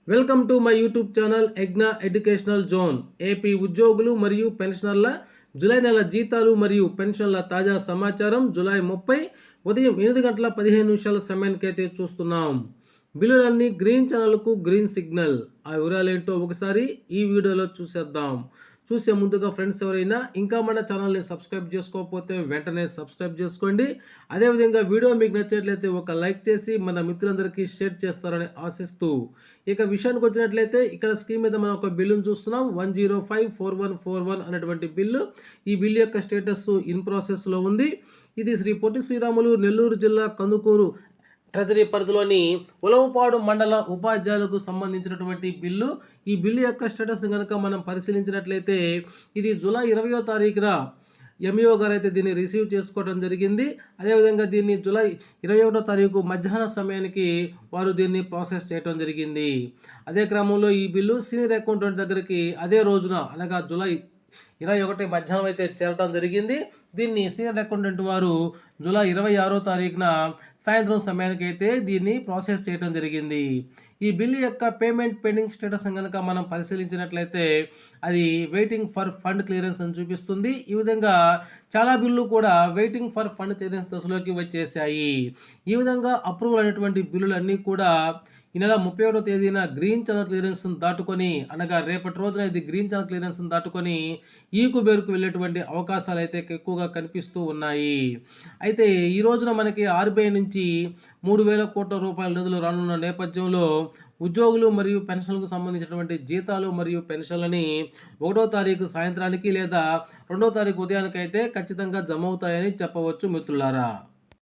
Welcome to my YouTube channel ఎగ్నా educational zone. AP ఉద్యోగులు మరియు పెన్షనర్ల జూలై నెల జీతాలు మరియు పెన్షన్ల తాజా సమాచారం. జూలై 30 ఉదయం 8 గంటల 15 నిమిషాల సమయానికి అయితే చూస్తున్నాం. బిల్లులన్నీ గ్రీన్ ఛానల్కు గ్రీన్ సిగ్నల్. ఆ వివరాలు ఏంటో ఒకసారి ఈ వీడియోలో చూసేద్దాం. చూసే ముందుగా ఫ్రెండ్స్ ఎవరైనా ఇంకా మన ఛానల్ని సబ్స్క్రైబ్ చేసుకోకపోతే వెంటనే సబ్స్క్రైబ్ చేసుకోండి. అదేవిధంగా వీడియో మీకు నచ్చినట్లయితే ఒక లైక్ చేసి మన మిత్రులందరికీ షేర్ చేస్తారని ఆశిస్తూ ఇక విషయానికి వచ్చినట్లయితే ఇక్కడ స్క్రీన్ మీద మనం ఒక బిల్లును చూస్తున్నాం. 1054141 అనేటువంటి బిల్లు. ఈ బిల్లు యొక్క స్టేటస్ ఇన్ ప్రాసెస్లో ఉంది. ఇది శ్రీ పొట్టి శ్రీరాములు నెల్లూరు జిల్లా కందుకూరు ట్రెజరీ పరిధిలోని ఉలవపాడు మండల ఉపాధ్యాయులకు సంబంధించినటువంటి బిల్లు. ఈ బిల్లు యొక్క స్టేటస్ కనుక మనం పరిశీలించినట్లయితే ఇది జూలై 20వ తారీఖున ఎంఈఓ గారు అయితే దీన్ని రిసీవ్ చేసుకోవడం జరిగింది. అదేవిధంగా దీన్ని జూలై 21వ తారీఖు మధ్యాహ్న సమయానికి వారు దీన్ని ప్రాసెస్ చేయడం జరిగింది. అదే క్రమంలో ఈ బిల్లు సీనియర్ అకౌంటెంట్ దగ్గరికి అదే రోజున అనగా జూలై 21 మధ్యాహ్నం అయితే చేరడం జరిగింది. దీన్ని సీనియర్ అకౌంటెంట్ వారు జూలై 26వ తారీఖున సాయంత్రం సమయానికి అయితే దీన్ని ప్రాసెస్ చేయడం జరిగింది. ఈ బిల్లు యొక్క పేమెంట్ పెండింగ్ స్టేటస్ కనుక మనం పరిశీలించినట్లయితే అది వెయిటింగ్ ఫర్ ఫండ్ క్లియరెన్స్ అని చూపిస్తుంది. ఈ విధంగా చాలా బిల్లు కూడా వెయిటింగ్ ఫర్ ఫండ్ క్లియరెన్స్ దశలోకి వచ్చేసాయి. ఈ విధంగా అప్రూవల్ అయినటువంటి బిల్లులన్నీ కూడా ఈ నెల 31వ తేదీన గ్రీన్ ఛానల్ క్లియరెన్స్ దాటుకొని అనగా రేపటి రోజున ఇది గ్రీన్ ఛానల్ క్లియరెన్స్ దాటుకొని ఈ కుబేరుకు వెళ్ళేటువంటి అవకాశాలు అయితే ఎక్కువగా కనిపిస్తూ ఉన్నాయి. అయితే ఈ రోజున మనకి ఆర్బీఐ నుంచి 3,000 కోట్ల రూపాయల నిధులు రానున్న నేపథ్యంలో ఉద్యోగులు మరియు పెన్షన్లకు సంబంధించినటువంటి జీతాలు మరియు పెన్షన్లని 1వ తారీఖు సాయంత్రానికి లేదా 2వ తారీఖు ఉదయానికైతే ఖచ్చితంగా జమ అవుతాయని చెప్పవచ్చు మిత్రులారా.